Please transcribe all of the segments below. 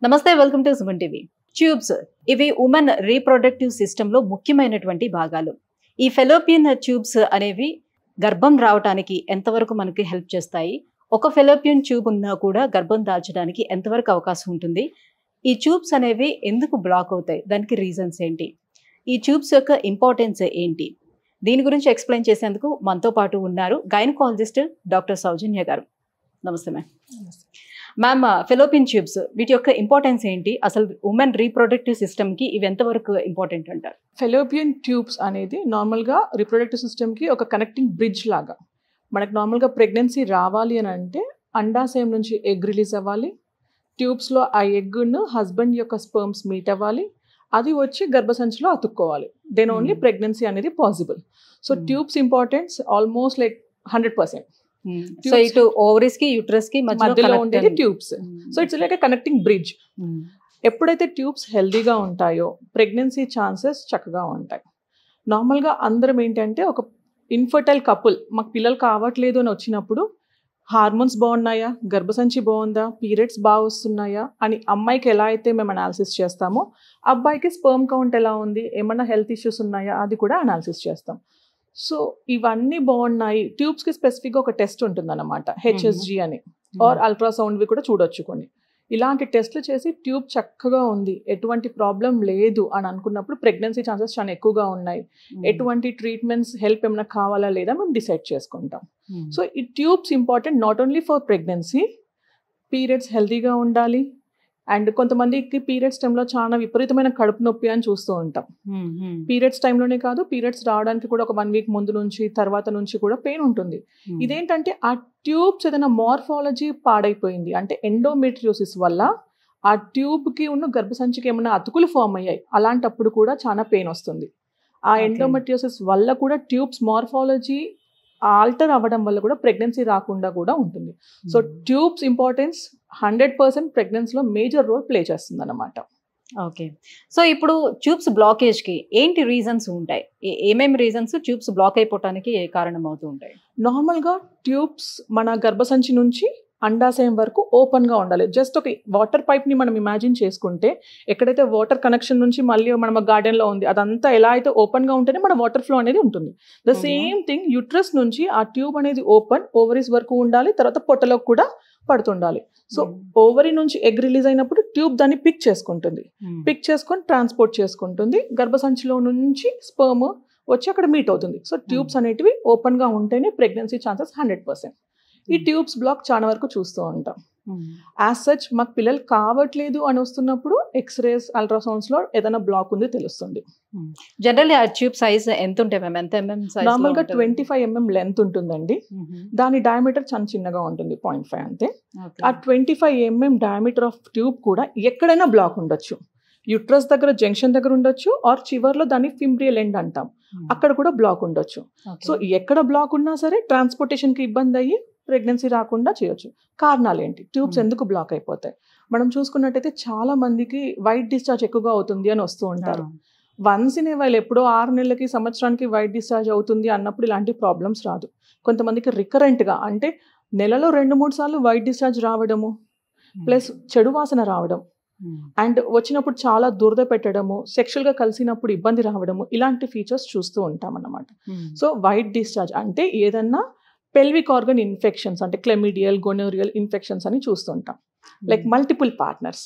నమస్తే, welcome to Suman TV. Tubes ఇవి women reproductive సిస్టంలో ముఖ్యమైనటువంటి భాగాలు. ఈ ఫెలోపియన్ ట్యూబ్స్ అనేవి గర్భం రావడానికి ఎంతవరకు మనకి హెల్ప్ చేస్తాయి? ఒక ఫెలోపియన్ ట్యూబ్ ఉన్నా కూడా గర్భం దాల్చడానికి ఎంతవరకు అవకాశం ఉంటుంది? ఈ ట్యూబ్స్ అనేవి ఎందుకు బ్లాక్ అవుతాయి? దానికి రీజన్స్ ఏంటి? ఈ ట్యూబ్స్ యొక్క ఇంపార్టెన్స్ ఏంటి? దీని గురించి ఎక్స్ప్లెయిన్ చేసేందుకు మనతో పాటు ఉన్నారు గైనకాలజిస్ట్ డాక్టర్ సౌజన్య గారు. నమస్తే మ్యామ్. మ్యామ్, ఫెలోపియన్ ట్యూబ్స్ వీటి యొక్క ఇంపార్టెన్స్ ఏంటి? అసలు ఉమెన్ రీప్రొడక్టివ్ సిస్టమ్కి ఇవి ఎంతవరకు ఇంపార్టెంట్ అంటారు? ఫెలోపియన్ ట్యూబ్స్ అనేది నార్మల్గా రిప్రొడక్టివ్ సిస్టమ్కి ఒక కనెక్టింగ్ బ్రిడ్జ్ లాగా. మనకు నార్మల్గా ప్రెగ్నెన్సీ రావాలి అని అంటే అండాశయం నుంచి ఎగ్ రిలీజ్ అవ్వాలి, ట్యూబ్స్లో ఆ ఎగ్ను హస్బెండ్ యొక్క స్పర్మ్స్ మీట్ అవ్వాలి, అది వచ్చి గర్భసంచిలో అతుక్కోవాలి. దెన్ ఓన్లీ ప్రెగ్నెన్సీ అనేది possible. So tubes importance almost like 100%. So ఇటు ఓవరీస్ కి యూట్రస్ కి మధ్యలో ఉండేది tubes. So it's like connecting bridge. ఎప్పుడైతే ట్యూబ్స్ హెల్దీగా ఉంటాయో ప్రెగ్నెన్సీ ఛాన్సెస్ చక్కగా ఉంటాయి. నార్మల్గా అందరం ఏంటంటే ఒక ఇన్ఫర్టైల్ కపుల్ మాకు పిల్లలు కావట్లేదు అని వచ్చినప్పుడు హార్మోన్స్ బాగున్నాయా, గర్భసంచి బాగుందా, పీరియడ్స్ బాగా వస్తున్నాయా అని అమ్మాయికి ఎలా అయితే మేము అనాలిసిస్ చేస్తామో అబ్బాయికి స్పర్మ్ కౌంట్ ఎలా ఉంది, ఏమన్నా హెల్త్ ఇష్యూస్ ఉన్నాయా అది కూడా అనాలిసిస్ చేస్తాం. సో ఇవన్నీ బాగున్నాయి. ట్యూబ్స్కి స్పెసిఫిక్గా ఒక టెస్ట్ ఉంటుందన్నమాట, హెచ్ఎస్జి అని, ఆర్ అల్ట్రాసౌండ్వి కూడా చూడొచ్చు కొన్ని. ఇలాంటి టెస్ట్లు చేసి ట్యూబ్ చక్కగా ఉంది, ఎటువంటి ప్రాబ్లం లేదు అని అనుకున్నప్పుడు ప్రెగ్నెన్సీ ఛాన్సెస్ చాలా ఎక్కువగా ఉన్నాయి, ఎటువంటి ట్రీట్మెంట్స్ హెల్ప్ ఏమైనా కావాలా లేదా మేము డిసైడ్ చేసుకుంటాం. సో ఈ tubes important not only for pregnancy, periods హెల్తీగా ఉండాలి. అండ్ కొంతమందికి పీరియడ్స్ టైంలో చాలా విపరీతమైన కడుపు నొప్పి అని చూస్తూ ఉంటాం. పీరియడ్స్ టైంలోనే కాదు, పీరియడ్స్ రావడానికి కూడా ఒక 1 వీక్ ముందు నుంచి తర్వాత నుంచి కూడా పెయిన్ ఉంటుంది. ఇదేంటంటే ఆ ట్యూబ్స్ ఏదైనా మార్ఫాలజీ పాడైపోయింది అంటే ఎండోమెట్రియోసిస్ వల్ల ఆ ట్యూబ్కి ఉన్న గర్భసంచికి ఏమైనా అతుకులు ఫామ్ అయ్యాయి, అలాంటప్పుడు కూడా చాలా పెయిన్ వస్తుంది. ఆ ఎండోమెట్రియోసిస్ వల్ల కూడా ట్యూబ్స్ మార్ఫాలజీ ఆల్టర్ అవ్వడం వల్ల కూడా ప్రెగ్నెన్సీ రాకుండా కూడా ఉంటుంది. సో ట్యూబ్స్ ఇంపార్టెన్స్ 100% ప్రెగ్నెన్సీలో మేజర్ రోల్ ప్లే చేస్తుంది అన్నమాట. ఓకే. సో ఇప్పుడు ట్యూబ్స్ బ్లాకేజ్కి ఏంటి రీజన్స్ ఉంటాయి? ఏమేమి రీజన్స్ ట్యూబ్స్ బ్లాక్ అయిపోవటానికి కారణం అవుతూ ఉంటాయి? నార్మల్గా ట్యూబ్స్ మన గర్భసంచి నుంచి అండాశయం వరకు ఓపెన్గా ఉండాలి. జస్ట్ ఒక వాటర్ పైప్ని మనం ఇమాజిన్ చేసుకుంటే ఎక్కడైతే వాటర్ కనెక్షన్ నుంచి మళ్ళీ మన గార్డెన్లో ఉంది అదంతా ఎలా అయితే ఓపెన్గా ఉంటేనే మన వాటర్ ఫ్లో అనేది ఉంటుంది. ద సేమ్ థింగ్ యూట్రస్ నుంచి ఆ ట్యూబ్ అనేది ఓపెన్, ఓవరీస్ వరకు ఉండాలి, తర్వాత పొట్టలోకి కూడా పడుతుండాలి. సో ఓవరీ నుంచి ఎగ్ రిలీజ్ అయినప్పుడు ట్యూబ్ దాన్ని పిక్ చేసుకుంటుంది, పిక్ చేసుకొని ట్రాన్స్పోర్ట్ చేసుకుంటుంది, గర్భసంచిలో నుంచి స్పర్మ్ వచ్చి అక్కడ మీట్ అవుతుంది. సో ట్యూబ్స్ అనేటివి ఓపెన్గా ఉంటేనే ప్రెగ్నెన్సీ ఛాన్సెస్ 100%. ఈ ట్యూబ్స్ బ్లాక్ చాలా వరకు చూస్తూ ఉంటాం. యాజ్ సచ్ మాకు పిల్లలు కావట్లేదు అని వస్తున్నప్పుడు ఎక్స్రేస్, అల్ట్రాసౌండ్స్లో ఏదైనా బ్లాక్ ఉంది తెలుస్తుంది. జనరల్లీ ఆ ట్యూబ్ సైజ్ ఎంత ఉంటాయి మ్యామ్? ఎంత mm సైజ్? నార్మల్గా 25 mm లెంత్ ఉంటుందండి. దాని డయామీటర్ చాలా చిన్నగా ఉంటుంది, 0.5 అంతే. ఆ 25 mm డయామీటర్ ఆఫ్ ట్యూబ్ కూడా ఎక్కడైనా బ్లాక్ ఉండొచ్చు. యూట్రస్ దగ్గర జంక్షన్ దగ్గర ఉండొచ్చు, ఆర్ చివర్లో దాన్ని ఫింబ్రియల్ ఎండ్ అంటాం, అక్కడ కూడా బ్లాక్ ఉండొచ్చు. సో ఎక్కడ బ్లాక్ ఉన్నా సరే ట్రాన్స్పోర్టేషన్కి ఇబ్బంది అయ్యి ప్రెగ్నెన్సీ రాకుండా చేయొచ్చు. కారణాలు ఏంటి? ట్యూబ్స్ ఎందుకు బ్లాక్ అయిపోతాయి? మనం చూసుకున్నట్టయితే చాలా మందికి వైట్ డిశ్చార్జ్ ఎక్కువగా అవుతుంది అని వస్తూ ఉంటారు. వన్స్ ఇన్ ఏ వైల్ ఎప్పుడో 6 నెలలకి సంవత్సరానికి వైట్ డిశ్చార్జ్ అవుతుంది అన్నప్పుడు ఇలాంటి ప్రాబ్లమ్స్ రాదు. కొంతమందికి రికరెంట్గా అంటే నెలలో 2-3 సార్లు వైట్ డిశ్చార్జ్ రావడము, ప్లస్ చెడు వాసన రావడం, అండ్ వచ్చినప్పుడు చాలా దురద పెట్టడము, సెక్షువల్గా కలిసినప్పుడు ఇబ్బంది రావడము, ఇలాంటి ఫీచర్స్ చూస్తూ ఉంటాం అన్నమాట. సో వైట్ డిశ్చార్జ్ అంటే ఏదన్నా పెల్విక్ ఆర్గన్ ఇన్ఫెక్షన్స్ అంటే క్లెమిడియల్, గొనోరియల్ ఇన్ఫెక్షన్స్ అని చూస్తుంటాం. లైక్ మల్టిపుల్ పార్ట్నర్స్,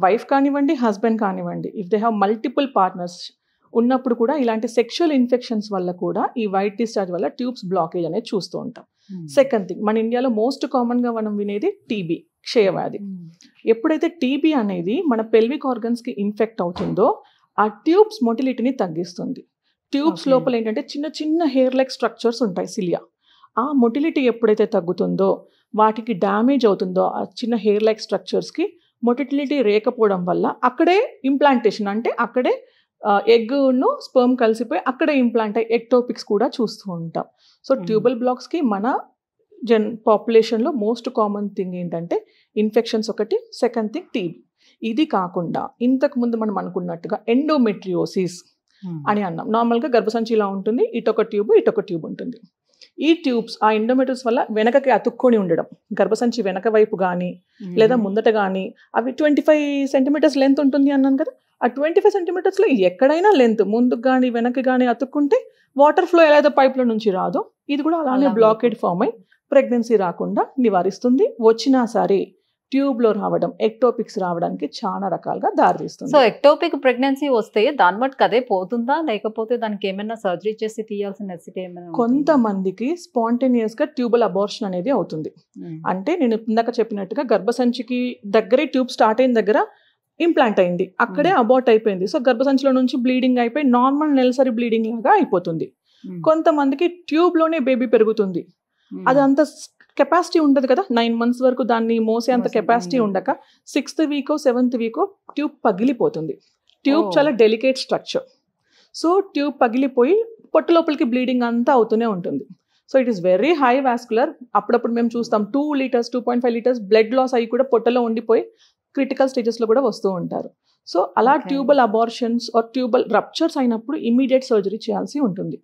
వైఫ్ కానివ్వండి, హస్బెండ్ కానివ్వండి, if they have multiple partners ఉన్నప్పుడు కూడా ఇలాంటి సెక్షువల్ ఇన్ఫెక్షన్స్ వల్ల కూడా ఈ వైట్ డిశ్చార్జ్ వల్ల ట్యూబ్స్ బ్లాకేజ్ అనేది చూస్తూ ఉంటాం. సెకండ్ థింగ్, మన ఇండియాలో మోస్ట్ కామన్గా మనం వినేది టీబీ, క్షయవ్యాధి. ఎప్పుడైతే టీబీ అనేది మన పెల్విక్ ఆర్గన్స్కి ఇన్ఫెక్ట్ అవుతుందో ఆ ట్యూబ్స్ మొటిలిటీని తగ్గిస్తుంది. ట్యూబ్స్ లోపల ఏంటంటే చిన్న చిన్న హెయిర్ లైక్ స్ట్రక్చర్స్ ఉంటాయి, సిలియా. ఆ మొటిలిటీ ఎప్పుడైతే తగ్గుతుందో, వాటికి డ్యామేజ్ అవుతుందో ఆ చిన్న హెయిర్ లైక్ స్ట్రక్చర్స్కి, మొటిలిటీ రేకపోవడం వల్ల అక్కడే ఇంప్లాంటేషన్ అంటే అక్కడే ఎగ్ను స్పర్మ్ కలిసిపోయి అక్కడే ఇంప్లాంట్ అయ్యి ఎక్టోపిక్స్ కూడా చూస్తూ ఉంటాం. సో ట్యూబల్ బ్లాక్స్కి మన పాపులేషన్లో మోస్ట్ కామన్ థింగ్ ఏంటంటే ఇన్ఫెక్షన్స్ ఒకటి, సెకండ్ థింగ్ టీబీ. ఇది కాకుండా ఇంతకుముందు మనం అనుకున్నట్టుగా ఎండోమెట్రియోసిస్ అని అన్నాం. నార్మల్గా గర్భసంచి ఇలా ఉంటుంది, ఇటొక ట్యూబ్ ఉంటుంది. ఈ ట్యూబ్స్ ఆ ఎండోమెట్రియోసిస్ వల్ల వెనకకి అతుక్కొని ఉండడం, గర్భసంచి వెనక వైపు కానీ లేదా ముందట కానీ అవి 25 సెంటీమీటర్స్ లెంత్ ఉంటుంది అన్నాను కదా, ఆ 25 సెంటీమీటర్స్లో ఎక్కడైనా లెంత్ ముందుకు కానీ వెనక్కి కానీ అతుక్కుంటే వాటర్ ఫ్లో ఎలా అయితే పైప్లో నుంచి రాదో ఇది కూడా అలానే బ్లాకేడ్ ఫామ్ అయి ప్రెగ్నెన్సీ రాకుండా నివారిస్తుంది. వచ్చినా సరే ట్యూబ్లో రావడం, ఎక్టోపిక్స్ రావడానికి చాలా రకాలుగా దారితీస్తుంది. సో ఎక్టోపిక్ ప్రెగ్నెన్సీ వస్తే దాని మటుకు అదే పోతుందా, లేకపోతే దానికి ఏమైనా సర్జరీ చేసి తీయాల్సిన నెసిటీ ఏమైనా? కొంతమందికి స్పాంటేనియస్ గా ట్యూబల్ అబార్షన్ అనేది అవుతుంది. అంటే నేను ఇందాక చెప్పినట్టుగా గర్భసంచికి దగ్గరే ట్యూబ్ స్టార్ట్ అయిన దగ్గర ఇంప్లాంట్ అయింది, అక్కడే అబార్ట్ అయిపోయింది. సో గర్భసంచిలో నుంచి బ్లీడింగ్ అయిపోయి నార్మల్ నెలసరి బ్లీడింగ్ లాగా అయిపోతుంది. కొంతమందికి ట్యూబ్ లోనే బేబీ పెరుగుతుంది, అది అంత కెపాసిటీ ఉండదు కదా, 9 months వరకు దాన్ని మోసే అంత కెపాసిటీ ఉండక 6th week 7th week tube పగిలిపోతుంది. ట్యూబ్ చాలా డెలికేట్ స్ట్రక్చర్. సో ట్యూబ్ పగిలిపోయి పొట్ట లోపలికి బ్లీడింగ్ అంతా అవుతూనే ఉంటుంది. So it is very high vascular. అప్పుడప్పుడు మేము చూస్తాం 2 liters 2.5 liters బ్లడ్ లాస్ అయ్యి కూడా పొట్టలో ఉండిపోయి క్రిటికల్ స్టేజెస్లో కూడా వస్తూ ఉంటారు. సో అలా tubal abortions or tubal ruptures అయినప్పుడు ఇమీడియట్ సర్జరీ చేయాల్సి ఉంటుంది.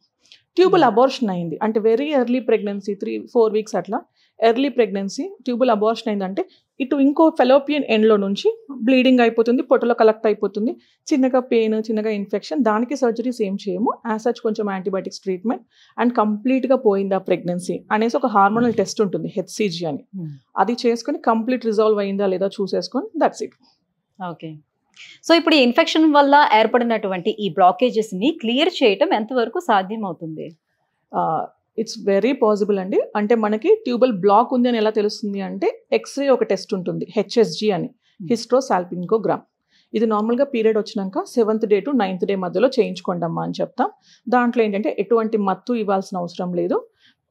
ట్యూబల్ అబార్షన్ అయింది అంటే వెరీ ఎర్లీ ప్రెగ్నెన్సీ 3-4 weeks అట్లా ఎర్లీ ప్రెగ్నెన్సీ ట్యూబల్ అబార్షన్ అయిందంటే ఇటు ఇంకో ఫెలోపియన్ ఎండ్లో నుంచి బ్లీడింగ్ అయిపోతుంది, పొట్టలో కలెక్ట్ అయిపోతుంది, చిన్నగా పెయిన్, చిన్నగా ఇన్ఫెక్షన్. దానికి సర్జరీస్ ఏం చేయము, యాజ్ సచ్ కొంచెం యాంటీబయాటిక్స్ ట్రీట్మెంట్ అండ్ కంప్లీట్గా పోయిందా ప్రెగ్నెన్సీ అనేసి ఒక హార్మోనల్ టెస్ట్ ఉంటుంది HCG అని, అది చేసుకొని కంప్లీట్ రిజాల్వ్ అయిందా లేదా చూసేసుకొని దట్స్ ఇట్. ఓకే. సో ఇప్పుడు ఈ ఇన్ఫెక్షన్ వల్ల ఏర్పడినటువంటి ఈ బ్లాకేజెస్ ని క్లియర్ చేయటం ఎంతవరకు సాధ్యం అవుతుంది? ఇట్స్ వెరీ పాసిబుల్ అండి. అంటే మనకి ట్యూబల్ బ్లాక్ ఉంది అని ఎలా తెలుస్తుంది అంటే ఎక్స్రే ఒక టెస్ట్ ఉంటుంది HSG అని, హిస్ట్రోసాల్పింగోగ్రామ్. ఇది నార్మల్గా పీరియడ్ వచ్చినాక 7th day to 9th day మధ్యలో చేయించుకోండమ్మా అని చెప్తాం. దాంట్లో ఏంటంటే ఎటువంటి మత్తు ఇవ్వాల్సిన అవసరం లేదు.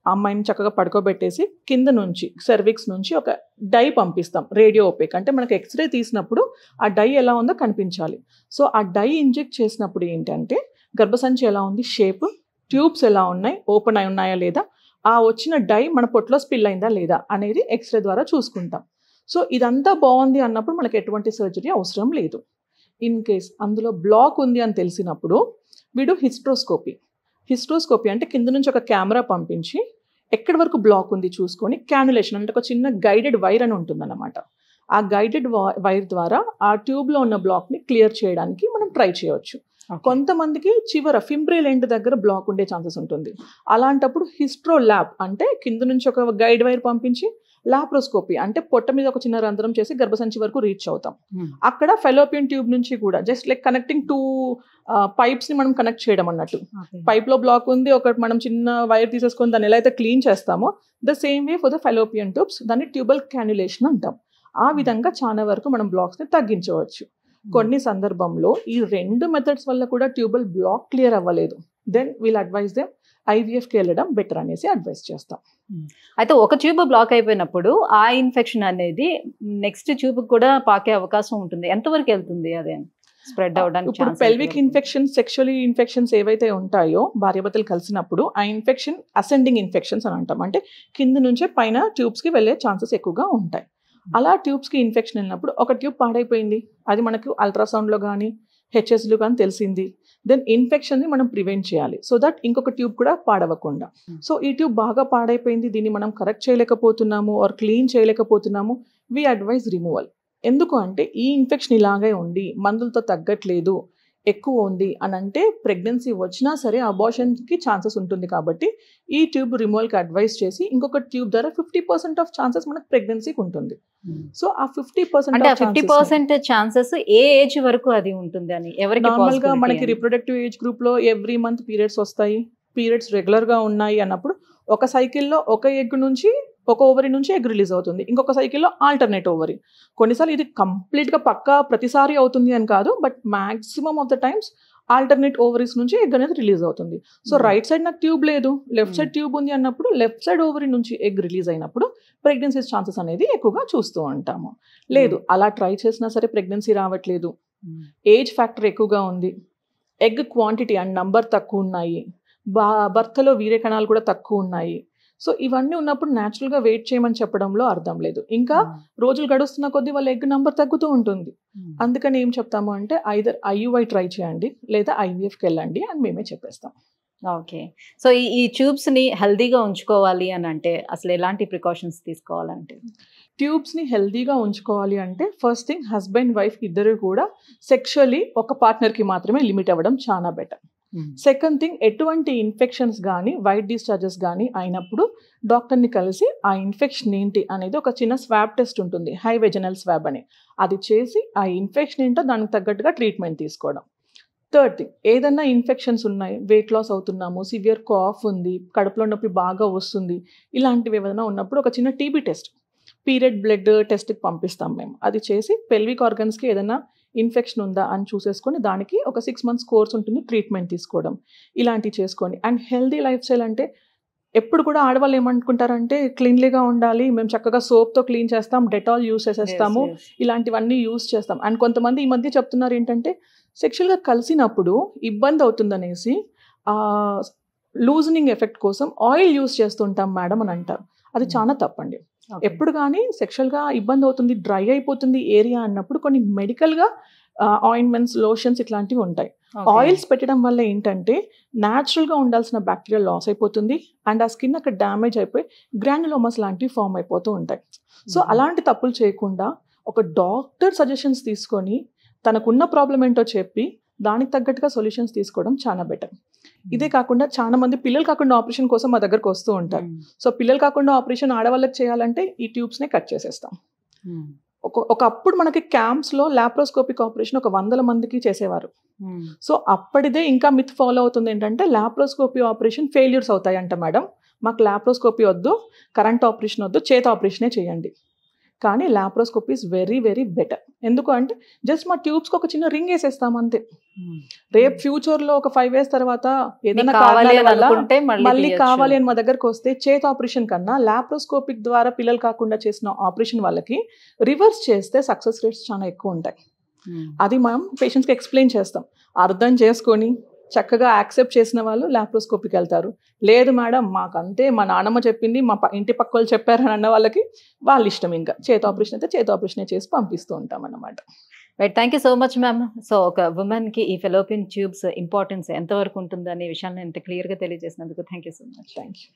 అమ్మాయిని చక్కగా పడుకోబెట్టేసి కింద నుంచి సెర్విక్స్ నుంచి ఒక డై పంపిస్తాం, రేడియో ఓపేక్. అంటే మనకి ఎక్స్రే తీసినప్పుడు ఆ డై ఎలా ఉందో కనిపించాలి. సో ఆ డై ఇంజెక్ట్ చేసినప్పుడు ఏంటంటే గర్భసంచి ఎలా ఉంది షేప్, ట్యూబ్స్ ఎలా ఉన్నాయి, ఓపెన్ అయి ఉన్నాయా లేదా, ఆ వచ్చిన డై మన పొట్టలో స్పిల్ అయిందా లేదా అనేది ఎక్స్రే ద్వారా చూసుకుంటాం. సో ఇదంతా బాగుంది అన్నప్పుడు మనకి ఎటువంటి సర్జరీ అవసరం లేదు. ఇన్ కేస్ అందులో బ్లాక్ ఉంది అని తెలిసినప్పుడు వీడు హిస్ట్రోస్కోపీ అంటే కింద నుంచి ఒక కెమెరా పంపించి ఎక్కడి వరకు బ్లాక్ ఉంది చూసుకొని క్యానులేషన్ అంటే ఒక చిన్న గైడెడ్ వైర్ అని ఉంటుందన్నమాట. ఆ గైడెడ్ వైర్ ద్వారా ఆ ట్యూబ్లో ఉన్న బ్లాక్ని క్లియర్ చేయడానికి మనం ట్రై చేయవచ్చు. కొంతమందికి చివర ఫింబ్రిల్ ఎండ్ దగ్గర బ్లాక్ ఉండే ఛాన్సెస్ ఉంటుంది. అలాంటప్పుడు హిస్ట్రో ల్యాబ్ అంటే కింద నుంచి ఒక గైడ్ వైర్ పంపించి లాప్రోస్కోపీ అంటే పొట్ట మీద ఒక చిన్న రంధ్రం చేసి గర్భసంచి వరకు రీచ్ అవుతాం. అక్కడ ఫెలోపియన్ ట్యూబ్ నుంచి కూడా జస్ట్ లైక్ కనెక్టింగ్ 2 pipes ని మనం కనెక్ట్ చేయడం అన్నట్టు. పైప్లో బ్లాక్ ఉంది, ఒకటి మనం చిన్న వైర్ తీసేసుకొని దాన్ని ఎలా అయితే క్లీన్ చేస్తామో the same way for the fallopian tubes, దాన్ని ట్యూబల్ క్యాన్యులేషన్ అంటాం. ఆ విధంగా చాలా వరకు మనం బ్లాక్స్ని తగ్గించవచ్చు. కొన్ని సందర్భంలో ఈ 2 మెథడ్స్ వల్ల కూడా ట్యూబల్ బ్లాక్ క్లియర్ అవ్వలేదు, దెన్ వీల్ అడ్వైజ్ దెమ్ IVFకి వెళ్ళడం బెటర్ అనేసి అడ్వైస్ చేస్తాం. అయితే ఒక ట్యూబ్ బ్లాక్ అయిపోయినప్పుడు ఆ ఇన్ఫెక్షన్ అనేది నెక్స్ట్ ట్యూబ్ కూడా పాకే అవకాశం ఉంటుంది, ఎంతవరకు వెళ్తుంది అదే స్ప్రెడ్ అవడానికి? ఇప్పుడు పెల్విక్ ఇన్ఫెక్షన్స్, సెక్షువల్ ఇన్ఫెక్షన్స్ ఏవైతే ఉంటాయో భార్యాభర్తలు కలిసినప్పుడు ఆ ఇన్ఫెక్షన్ అసెండింగ్ ఇన్ఫెక్షన్స్ అని అంటాం. అంటే కింద నుంచే పైన ట్యూబ్స్కి వెళ్ళే ఛాన్సెస్ ఎక్కువగా ఉంటాయి. అలా ట్యూబ్స్కి ఇన్ఫెక్షన్ వెళ్ళినప్పుడు ఒక ట్యూబ్ పాడైపోయింది, అది మనకు అల్ట్రాసౌండ్లో కానీ HSలో కానీ తెలిసింది, దెన్ ఇన్ఫెక్షన్ని మనం ప్రివెంట్ చేయాలి సో దట్ ఇంకొక ట్యూబ్ కూడా పాడవకుండా. సో ఈ ట్యూబ్ బాగా పాడైపోయింది, దీన్ని మనం కరెక్ట్ చేయలేకపోతున్నాము ఆర్ క్లీన్ చేయలేకపోతున్నాము, వి అడ్వైజ్ రిమూవల్. ఎందుకు అంటే ఈ ఇన్ఫెక్షన్ ఇలాగే ఉండి మందులతో తగ్గట్లేదు, ఎక్కువ ఉంది అని అంటే ప్రెగ్నెన్సీ వచ్చినా సరే అబార్షన్కి ఛాన్సెస్ ఉంటుంది. కాబట్టి ఈ ట్యూబ్ రిమూవల్కి అడ్వైస్ చేసి ఇంకొక ట్యూబ్ ద్వారా 50% ఆఫ్ ఛాన్సెస్ మనకు ప్రెగ్నెన్సీకి ఉంటుంది. సో ఆ 50% ఛాన్సెస్ ఏ ఏజ్ వరకు అది ఉంటుంది అని ఎవరికి? నార్మల్గా మనకి రిప్రొడక్టివ్ ఏజ్ గ్రూప్లో ఎవ్రీ మంత్ పీరియడ్స్ వస్తాయి, పీరియడ్స్ రెగ్యులర్గా ఉన్నాయి అన్నప్పుడు ఒక సైకిల్లో ఒక ఎగ్ నుంచి ఒక ఓవరీ నుంచి ఎగ్ రిలీజ్ అవుతుంది, ఇంకొక సైకిల్లో ఆల్టర్నేట్ ఓవరీ. కొన్నిసార్లు ఇది కంప్లీట్గా పక్కా ప్రతిసారి అవుతుంది అని కాదు, but maximum of the times alternate ovaries నుంచి ఎగ్ అనేది రిలీజ్ అవుతుంది. సో రైట్ సైడ్ నాకు ట్యూబ్ లేదు, లెఫ్ట్ సైడ్ ట్యూబ్ ఉంది అన్నప్పుడు లెఫ్ట్ సైడ్ ఓవరీ నుంచి ఎగ్ రిలీజ్ అయినప్పుడు ప్రెగ్నెన్సీ ఛాన్సెస్ అనేది ఎక్కువగా చూస్తూ ఉంటాము. లేదు అలా ట్రై చేసినా సరే ప్రెగ్నెన్సీ రావట్లేదు, ఏజ్ ఫ్యాక్టర్ ఎక్కువగా ఉంది, ఎగ్ క్వాంటిటీ అండ్ నంబర్ తక్కువ ఉన్నాయి, భర్తలో వీర్య కణాలు కూడా తక్కువ ఉన్నాయి. సో ఇవన్నీ ఉన్నప్పుడు న్యాచురల్గా వెయిట్ చేయమని చెప్పడంలో అర్థం లేదు. ఇంకా రోజులు గడుస్తున్న కొద్దీ వాళ్ళ ఎగ్ నంబర్ తగ్గుతూ ఉంటుంది. అందుకని ఏం చెప్తాము అంటే ఐదర్ IUI ట్రై చేయండి లేదా IVFకి వెళ్ళండి అని మేమే చెప్పేస్తాం. ఓకే. సో ఈ ట్యూబ్స్‌ని హెల్తీగా ఉంచుకోవాలి అని అంటే అసలు ఎలాంటి ప్రికాషన్స్ తీసుకోవాలంటే? ట్యూబ్స్ని హెల్తీగా ఉంచుకోవాలి అంటే ఫస్ట్ థింగ్ హస్బెండ్ వైఫ్ ఇద్దరు కూడా సెక్షువల్లీ ఒక పార్ట్నర్కి మాత్రమే లిమిట్ అవ్వడం చాలా బెటర్. సెకండ్ థింగ్, ఎటువంటి ఇన్ఫెక్షన్స్ కానీ వైట్ డిశ్చార్జెస్ కానీ అయినప్పుడు డాక్టర్ని కలిసి ఆ ఇన్ఫెక్షన్ ఏంటి అనేది ఒక చిన్న స్వాబ్ టెస్ట్ ఉంటుంది, హై వెజనల్ స్వాబ్ అని, అది చేసి ఆ ఇన్ఫెక్షన్ ఏంటో దానికి తగ్గట్టుగా ట్రీట్మెంట్ తీసుకోవడం. థర్డ్ థింగ్, ఏదన్నా ఇన్ఫెక్షన్స్ ఉన్నాయి, వెయిట్ లాస్ అవుతున్నాము, సివియర్ కాఫ్ ఉంది, కడుపులో నొప్పి బాగా వస్తుంది, ఇలాంటివి ఏమైనా ఉన్నప్పుడు ఒక చిన్న టీబీ టెస్ట్, పీరియడ్ బ్లడ్ టెస్ట్కి పంపిస్తాం మేము. అది చేసి పెల్విక్ ఆర్గన్స్కి ఏదైనా ఇన్ఫెక్షన్ ఉందా అని చూసేసుకొని దానికి ఒక 6 months కోర్స్ ఉంటుంది, ట్రీట్మెంట్ తీసుకోవడం, ఇలాంటివి చేసుకోండి. అండ్ హెల్దీ లైఫ్ స్టైల్ అంటే ఎప్పుడు కూడా ఆడవాళ్ళు ఏమనుకుంటారంటే క్లీన్లీగా ఉండాలి, మేము చక్కగా సోప్తో క్లీన్ చేస్తాం, డెటాల్ యూస్ చేసేస్తాము, ఇలాంటివన్నీ యూస్ చేస్తాం. అండ్ కొంతమంది ఈ మధ్య చెప్తున్నారు ఏంటంటే సెక్షువల్గా కలిసినప్పుడు ఇబ్బంది అవుతుందనేసి లూజనింగ్ ఎఫెక్ట్ కోసం ఆయిల్ యూస్ చేస్తుంటాం మేడం అని అంటారు. అది చాలా తప్పండి. ఎప్పుడు కానీ సెక్షువల్గా ఇబ్బంది అవుతుంది, డ్రై అయిపోతుంది ఏరియా అన్నప్పుడు కొన్ని మెడికల్గా ఆయింట్మెంట్స్, లోషన్స్ ఇట్లాంటివి ఉంటాయి. ఆయిల్స్ పెట్టడం వల్ల ఏంటంటే న్యాచురల్గా ఉండాల్సిన బ్యాక్టీరియా లాస్ అయిపోతుంది అండ్ ఆ స్కిన్ అక్కడ డ్యామేజ్ అయిపోయి గ్రాన్యులోమస్ లాంటివి ఫామ్ అయిపోతూ ఉంటాయి. సో అలాంటి తప్పులు చేయకుండా ఒక డాక్టర్ సజెషన్స్ తీసుకొని తనకున్న ప్రాబ్లం ఏంటో చెప్పి దానికి తగ్గట్టుగా సొల్యూషన్స్ తీసుకోవడం చాలా బెటర్. ఇదే కాకుండా చాలా మంది పిల్లలు కాకుండా ఆపరేషన్ కోసం మా దగ్గరకు వస్తూ ఉంటారు. సో పిల్లలు కాకుండా ఆపరేషన్ ఆడవాళ్ళకి చేయాలంటే ఈ ట్యూబ్స్నే కట్ చేసేస్తాం. ఒకప్పుడు మనకి క్యాంప్స్లో లాప్రోస్కోపిక్ ఆపరేషన్ ఒక 100 మందికి చేసేవారు. సో అప్పటిదే ఇంకా మిత్ ఫాలో అవుతుంది ఏంటంటే లాప్రోస్కోపీ ఆపరేషన్ ఫెయిల్యూర్స్ అవుతాయంట మేడం, మాకు లాప్రోస్కోపీ వద్దు, కరెంట్ ఆపరేషన్ వద్దు, చేత ఆపరేషనే చేయండి. కానీ laparoscopy is very very better. ఎందుకు అంటే జస్ట్ మా ట్యూబ్స్కి ఒక చిన్న రింగ్ వేసేస్తాం అంతే. రేపు ఫ్యూచర్లో ఒక 5 years తర్వాత ఏదైనా మళ్ళీ కావాలి అని మా దగ్గరకు వస్తే చేత ఆపరేషన్ కన్నా లాప్రోస్కోపిక్ ద్వారా పిల్లలు కాకుండా చేసిన ఆపరేషన్ వాళ్ళకి రివర్స్ చేస్తే సక్సెస్ రేట్స్ చాలా ఎక్కువ ఉంటాయి. అది మనం పేషెంట్స్కి ఎక్స్ప్లెయిన్ చేస్తాం, అర్థం చేసుకొని చక్కగా యాక్సెప్ట్ చేసిన వాళ్ళు లాప్రోస్కోపిక్ వెళ్తారు. లేదు మేడం మాకు అంతే, మా నాన్నమ్మ చెప్పింది, మా ఇంటి పక్క వాళ్ళు చెప్పారని అన్న వాళ్ళకి వాళ్ళ ఇష్టం, ఇంకా చేత ఆపరేషన్ అయితే చేత ఆపరేషన్ చేసి పంపిస్తూ ఉంటాం అన్నమాట. Right, thank you so much ma'am. So ఒక ఉమెన్కి ఈ ఫెలోపియన్ ట్యూబ్స్ ఇంపార్టెన్స్ ఎంతవరకు ఉంటుందనే విషయాన్ని ఇంత క్లియర్గా తెలియజేసినందుకు thank you so much. Thank you.